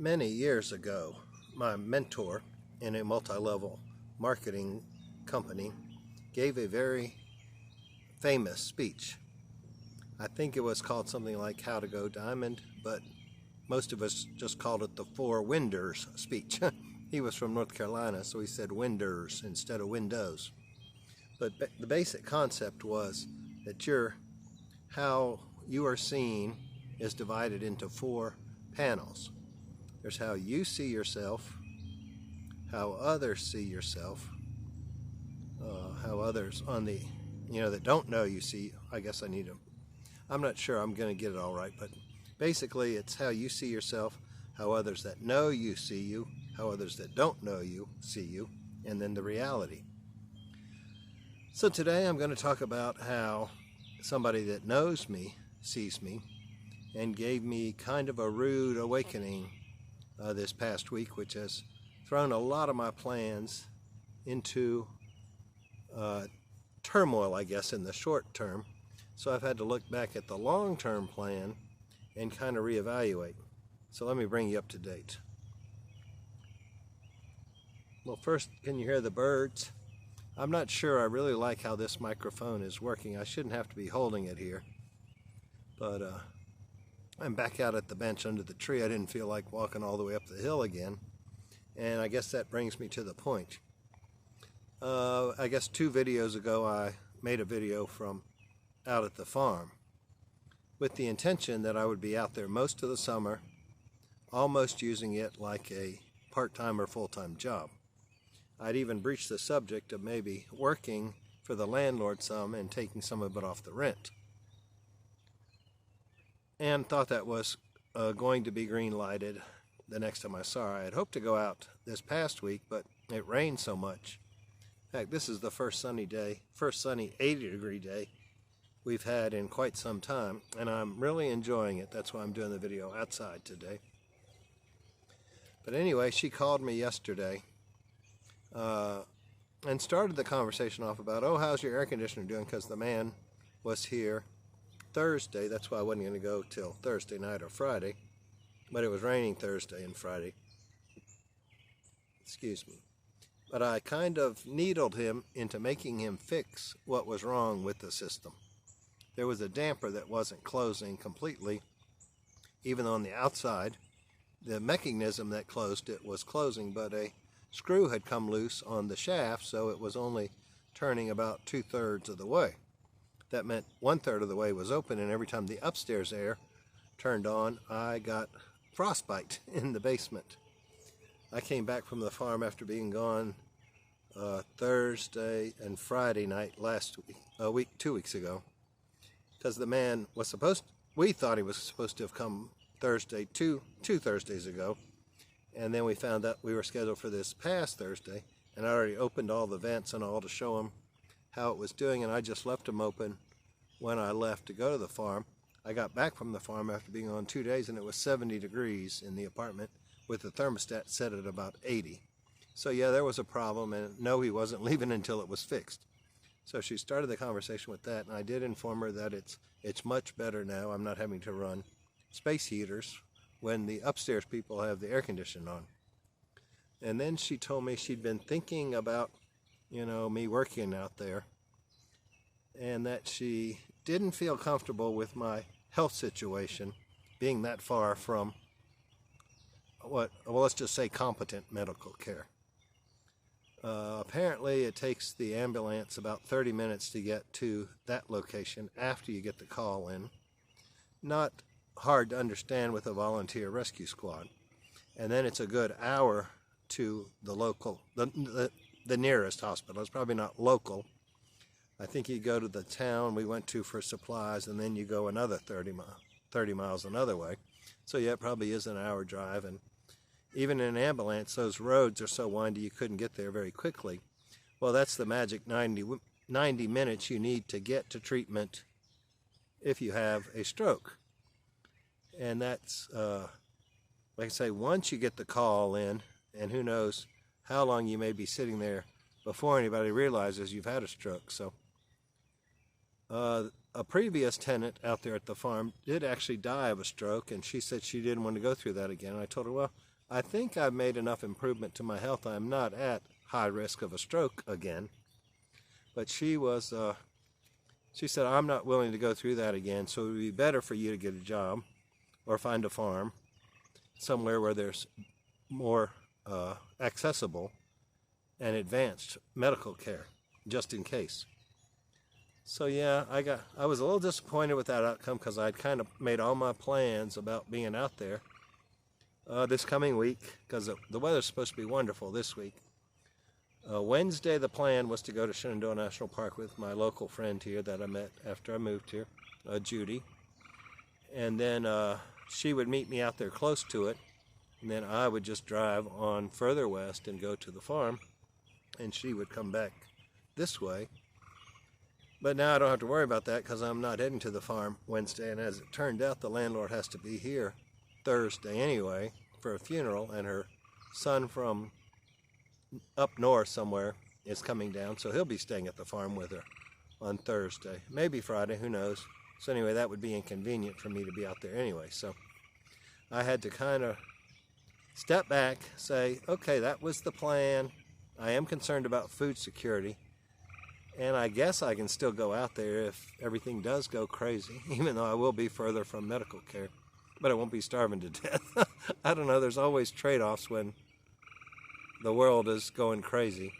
Many years ago, my mentor in a multi-level marketing company gave a very famous speech. I think it was called something like How to Go Diamond, but most of us just called it the Four Winders speech. He was from North Carolina, so he said winders instead of windows. But the basic concept was that how you are seen is divided into four panels. There's how you see yourself, how others see yourself, how others on the, that don't know you see. I guess I'm not sure I'm going to get it all right, but basically it's how you see yourself, how others that know you see you, how others that don't know you see you, and then the reality. So today I'm going to talk about how somebody that knows me sees me and gave me kind of a rude awakening this past week, which has thrown a lot of my plans into turmoil, I guess, in the short term. So I've had to look back at the long-term plan and kind of reevaluate. So let me bring you up to date. Well, first, can you hear the birds? I'm not sure I really like how this microphone is working. I shouldn't have to be holding it here. But I'm back out at the bench under the tree. I didn't feel like walking all the way up the hill again. And I guess that brings me to the point. I guess 2 videos ago I made a video from out at the farm with the intention that I would be out there most of the summer, almost using it like a part-time or full-time job. I'd even breached the subject of maybe working for the landlord some and taking some of it off the rent. And thought that was going to be green lighted the next time I saw her. I had hoped to go out this past week, but it rained so much. In fact, this is the first sunny 80-degree day we've had in quite some time, and I'm really enjoying it. That's why I'm doing the video outside today. But anyway, she called me yesterday and started the conversation off about, oh, how's your air conditioner doing? Because the man was here Thursday. That's why I wasn't going to go till Thursday night or Friday, but it was raining Thursday and Friday. Excuse me. But I kind of needled him into making him fix what was wrong with the system. There was a damper that wasn't closing completely, even though on the outside the mechanism that closed it was closing, but a screw had come loose on the shaft, so it was only turning about 2/3 of the way. That meant 1/3 of the way was open, and every time the upstairs air turned on, I got frostbite in the basement. I came back from the farm after being gone Thursday and Friday night last week, 2 weeks ago, because the man was we thought he was supposed to have come Thursday, two Thursdays ago, and then we found out we were scheduled for this past Thursday, and I already opened all the vents and all to show him how it was doing, and I just left them open when I left to go to the farm. I got back from the farm after being on 2 days, and it was 70 degrees in the apartment with the thermostat set at about 80. So yeah, there was a problem, and no, he wasn't leaving until it was fixed. So she started the conversation with that, and I did inform her that it's much better now. I'm not having to run space heaters when the upstairs people have the air conditioning on. And then she told me she'd been thinking about, me working out there, and that she didn't feel comfortable with my health situation being that far from let's just say competent medical care. Apparently it takes the ambulance about 30 minutes to get to that location after you get the call in. Not hard to understand with a volunteer rescue squad. And then it's a good hour to the local, the nearest hospital. It's probably not local. I think you go to the town we went to for supplies, and then you go another 30 miles another way. So yeah, it probably is an hour drive, and even in an ambulance, those roads are so windy you couldn't get there very quickly. Well, that's the magic 90 minutes you need to get to treatment if you have a stroke. And that's, like I say, once you get the call in, and who knows how long you may be sitting there before anybody realizes you've had a stroke. So a previous tenant out there at the farm did actually die of a stroke, and she said she didn't want to go through that again. And I told her, well, I think I've made enough improvement to my health. I'm not at high risk of a stroke again. But she said, I'm not willing to go through that again, so it would be better for you to get a job or find a farm somewhere where there's more accessible and advanced medical care, just in case. So yeah, I was a little disappointed with that outcome because I'd kind of made all my plans about being out there this coming week, because the weather's supposed to be wonderful this week. Wednesday, the plan was to go to Shenandoah National Park with my local friend here that I met after I moved here, Judy. And then she would meet me out there close to it, and then I would just drive on further west and go to the farm, and she would come back this way. But now I don't have to worry about that because I'm not heading to the farm Wednesday, and as it turned out, the landlord has to be here Thursday anyway for a funeral, and her son from up north somewhere is coming down, so he'll be staying at the farm with her on Thursday, maybe Friday, who knows. So anyway, that would be inconvenient for me to be out there anyway, so I had to kind of step back, say, okay, that was the plan. I am concerned about food security, and I guess I can still go out there if everything does go crazy, even though I will be further from medical care, but I won't be starving to death. I don't know, there's always trade-offs when the world is going crazy.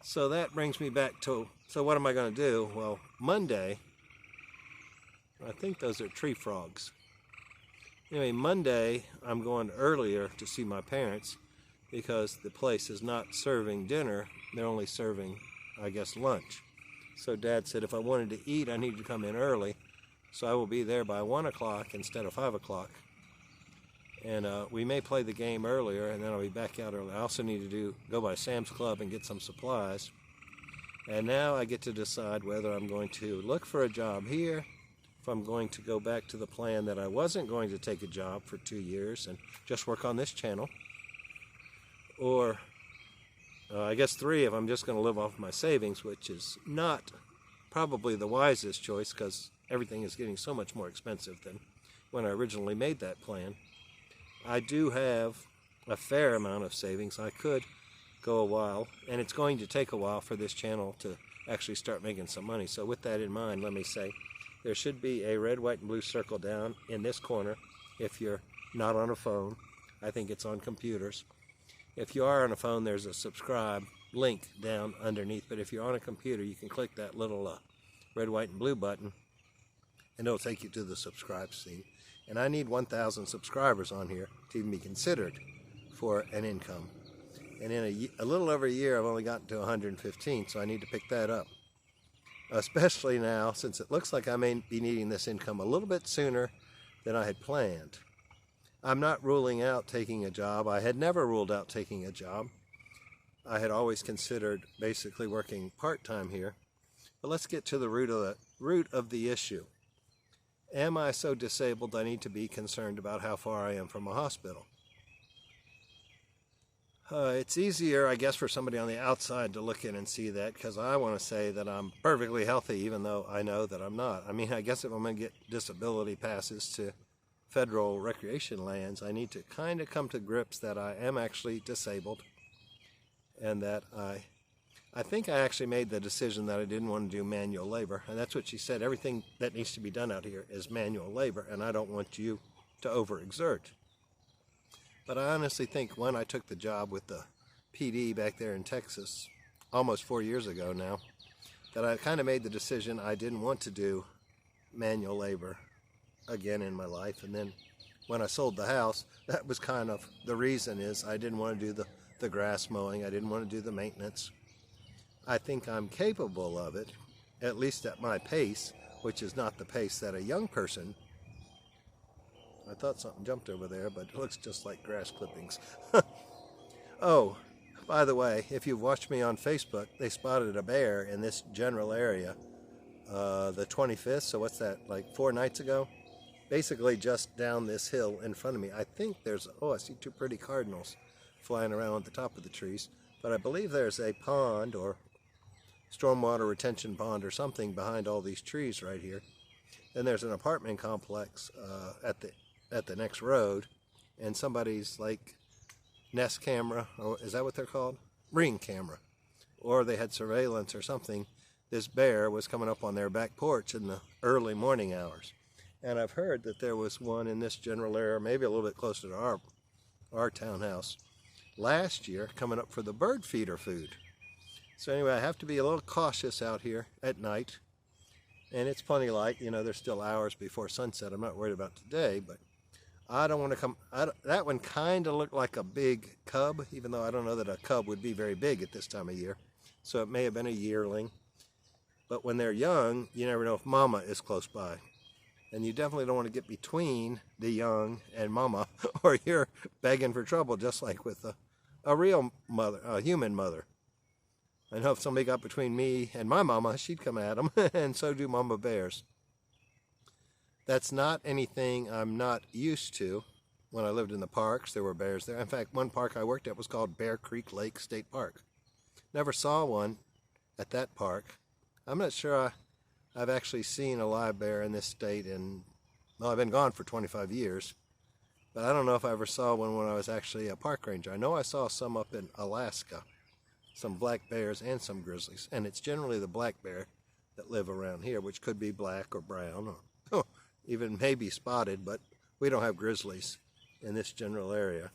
So that brings me back to, so what am I going to do? Well, Monday, I think those are tree frogs. Anyway, Monday, I'm going earlier to see my parents because the place is not serving dinner. They're only serving, I guess, lunch. So Dad said if I wanted to eat, I needed to come in early. So I will be there by 1 o'clock instead of 5 o'clock. And we may play the game earlier, and then I'll be back out early. I also need to go by Sam's Club and get some supplies. And now I get to decide whether I'm going to look for a job here, if I'm going to go back to the plan that I wasn't going to take a job for 2 years and just work on this channel, or I guess 3 if I'm just going to live off my savings, which is not probably the wisest choice because everything is getting so much more expensive than when I originally made that plan. I do have a fair amount of savings. I could go a while, and it's going to take a while for this channel to actually start making some money. So with that in mind, let me say there should be a red, white, and blue circle down in this corner if you're not on a phone. I think it's on computers. If you are on a phone, there's a subscribe link down underneath, but if you're on a computer, you can click that little red, white, and blue button, and it'll take you to the subscribe scene. And I need 1,000 subscribers on here to even be considered for an income. And in a little over a year, I've only gotten to 115, so I need to pick that up. Especially now, since it looks like I may be needing this income a little bit sooner than I had planned. I'm not ruling out taking a job. I had never ruled out taking a job. I had always considered basically working part-time here. But let's get to the root of the issue. Am I so disabled I need to be concerned about how far I am from a hospital? It's easier, I guess, for somebody on the outside to look in and see that, because I want to say that I'm perfectly healthy, even though I know that I'm not. I mean, I guess if I'm going to get disability passes to federal recreation lands, I need to kind of come to grips that I am actually disabled, and that I think I actually made the decision that I didn't want to do manual labor, and that's what she said. Everything that needs to be done out here is manual labor, and I don't want you to overexert. But I honestly think when I took the job with the PD back there in Texas, almost 4 years ago now, that I kind of made the decision I didn't want to do manual labor again in my life. And then when I sold the house, that was kind of the reason, is I didn't want to do the grass mowing. I didn't want to do the maintenance. I think I'm capable of it, at least at my pace, which is not the pace that a young person. I thought something jumped over there, but it looks just like grass clippings. Oh, by the way, if you've watched me on Facebook, they spotted a bear in this general area the 25th, so what's that, like 4 nights ago? Basically just down this hill in front of me. I think there's, I see 2 pretty cardinals flying around at the top of the trees, but I believe there's a pond or stormwater retention pond or something behind all these trees right here. Then there's an apartment complex at the next road, and somebody's like Nest camera, or is that what they're called? Ring camera. Or they had surveillance or something. This bear was coming up on their back porch in the early morning hours. And I've heard that there was one in this general area, maybe a little bit closer to our townhouse, last year coming up for the bird feeder food. So anyway, I have to be a little cautious out here at night. And it's plenty light, you know, there's still hours before sunset. I'm not worried about today, but I don't want to come. That one kind of looked like a big cub, even though I don't know that a cub would be very big at this time of year. So it may have been a yearling. But when they're young, you never know if mama is close by. And you definitely don't want to get between the young and mama, or you're begging for trouble, just like with a real mother, a human mother. I know if somebody got between me and my mama, she'd come at them, and so do mama bears. That's not anything I'm not used to. When I lived in the parks, there were bears there. In fact, one park I worked at was called Bear Creek Lake State Park. Never saw one at that park. I'm not sure I've actually seen a live bear in this state in, well, I've been gone for 25 years, but I don't know if I ever saw one when I was actually a park ranger. I know I saw some up in Alaska, some black bears and some grizzlies, and it's generally the black bear that live around here, which could be black or brown or even maybe spotted, but we don't have grizzlies in this general area.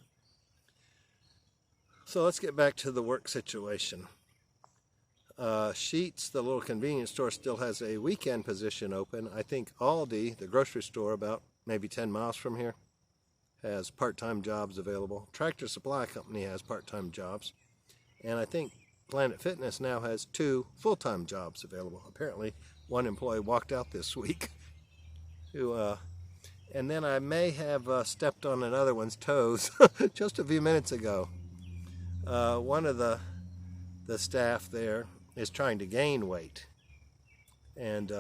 So let's get back to the work situation. Sheetz, the little convenience store, still has a weekend position open. I think Aldi, the grocery store about maybe 10 miles from here, has part-time jobs available. Tractor Supply Company has part-time jobs. And I think Planet Fitness now has 2 full-time jobs available. Apparently, one employee walked out this week. And then I may have stepped on another one's toes just a few minutes ago. One of the staff there is trying to gain weight. And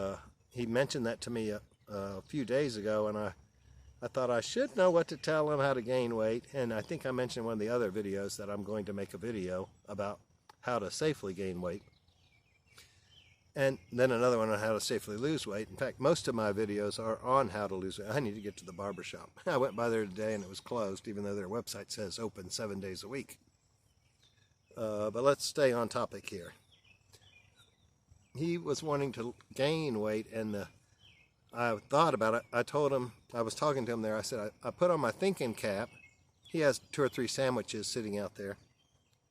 he mentioned that to me a few days ago, and I thought I should know what to tell him how to gain weight. And I think I mentioned in one of the other videos that I'm going to make a video about how to safely gain weight. And then another one on how to safely lose weight. In fact, most of my videos are on how to lose weight. I need to get to the barber shop. I went by there today and it was closed, even though their website says open 7 days a week. But let's stay on topic here. He was wanting to gain weight, and I thought about it. I told him, I was talking to him there, I said, I put on my thinking cap. He has 2 or 3 sandwiches sitting out there.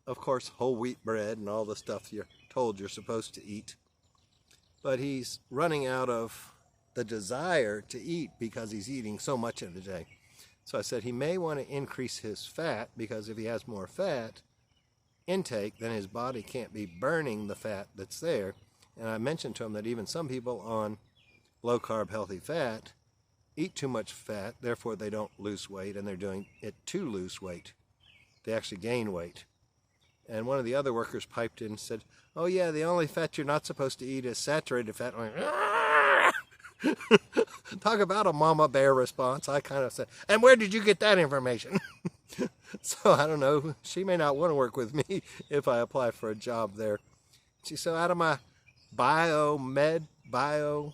Of course, whole wheat bread and all the stuff you're told you're supposed to eat. But he's running out of the desire to eat because he's eating so much in a day. So I said he may want to increase his fat, because if he has more fat intake, then his body can't be burning the fat that's there. And I mentioned to him that even some people on low-carb healthy fat eat too much fat, therefore they don't lose weight, and they're doing it to lose weight. They actually gain weight. And one of the other workers piped in and said, oh yeah, the only fat you're not supposed to eat is saturated fat. Talk about a mama bear response. I kind of said, and where did you get that information? So I don't know, she may not want to work with me if I apply for a job there. She said, out of my med bio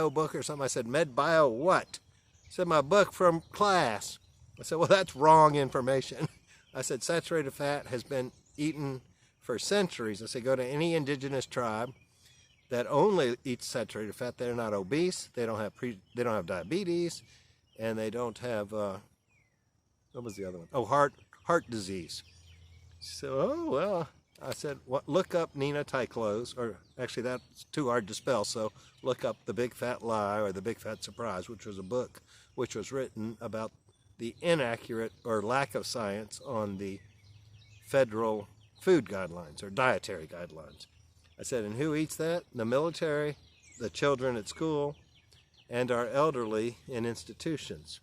book or something. I said, med bio what? She said, my book from class. I said, well, that's wrong information. I said, saturated fat has been eaten for centuries. I said, go to any indigenous tribe that only eats saturated fat. They're not obese. They don't have diabetes, and they don't have what was the other one? Oh, heart disease. So, oh well. I said, look up Nina Tyclose, or actually that's too hard to spell, so look up The Big Fat Lie or The Big Fat Surprise, which was a book which was written about the inaccurate or lack of science on the federal food guidelines or dietary guidelines. I said, and who eats that? The military, the children at school, and our elderly in institutions.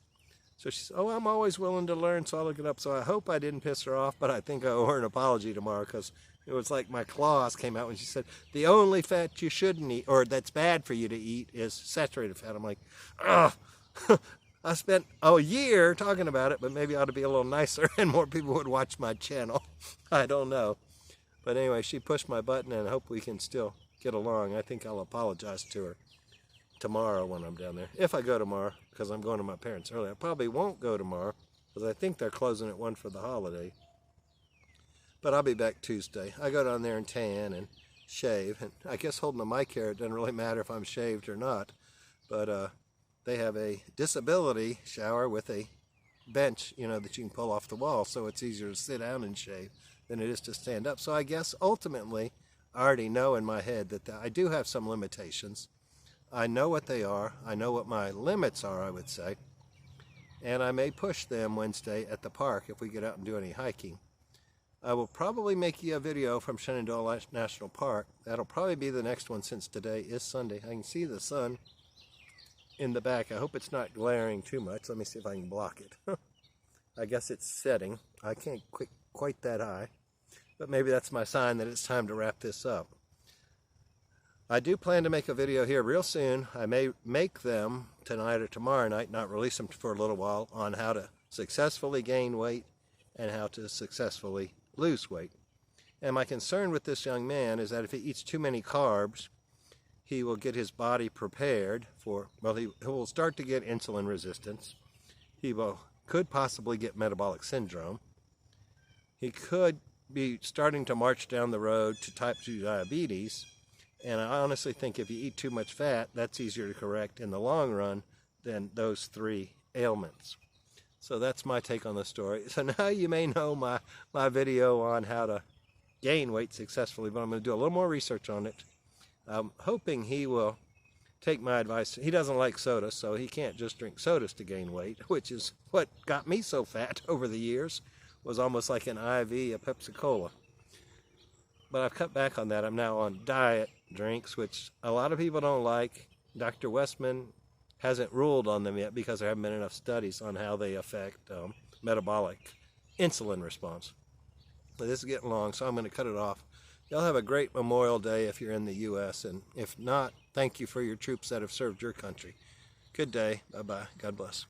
So she said, oh, I'm always willing to learn, so I'll look it up. So I hope I didn't piss her off, but I think I owe her an apology tomorrow, because it was like my claws came out when she said, the only fat you shouldn't eat, or that's bad for you to eat, is saturated fat. I'm like, ugh. I spent a year talking about it, but maybe I ought to be a little nicer and more people would watch my channel. I don't know. But anyway, she pushed my button, and I hope we can still get along. I think I'll apologize to her. tomorrow when I'm down there. If I go tomorrow, because I'm going to my parents early. I probably won't go tomorrow because I think they're closing at 1 for the holiday. But I'll be back Tuesday. I go down there and tan and shave. And I guess holding the mic here, it doesn't really matter if I'm shaved or not. But they have a disability shower with a bench, you know, that you can pull off the wall. So it's easier to sit down and shave than it is to stand up. So I guess ultimately, I already know in my head that I do have some limitations. I know what they are. I know what my limits are, I would say. And I may push them Wednesday at the park if we get out and do any hiking. I will probably make you a video from Shenandoah National Park. That'll probably be the next one since today is Sunday. I can see the sun in the back. I hope it's not glaring too much. Let me see if I can block it. I guess it's setting. I can't quite that high. But maybe that's my sign that it's time to wrap this up. I do plan to make a video here real soon. I may make them tonight or tomorrow night, not release them for a little while, on how to successfully gain weight and how to successfully lose weight. And my concern with this young man is that if he eats too many carbs, he will get his body prepared for, well, he will start to get insulin resistance. He could possibly get metabolic syndrome. He could be starting to march down the road to type 2 diabetes. And I honestly think if you eat too much fat, that's easier to correct in the long run than those 3 ailments. So that's my take on the story. So now you may know my video on how to gain weight successfully, but I'm going to do a little more research on it. I'm hoping he will take my advice. He doesn't like soda, so he can't just drink sodas to gain weight, which is what got me so fat over the years, was almost like an IV of Pepsi-Cola. But I've cut back on that. I'm now on diet drinks, which a lot of people don't like. Dr. Westman hasn't ruled on them yet because there haven't been enough studies on how they affect metabolic insulin response. But this is getting long, so I'm going to cut it off. Y'all have a great Memorial Day if you're in the U.S., and if not, thank you for your troops that have served your country. Good day. Bye-bye. God bless.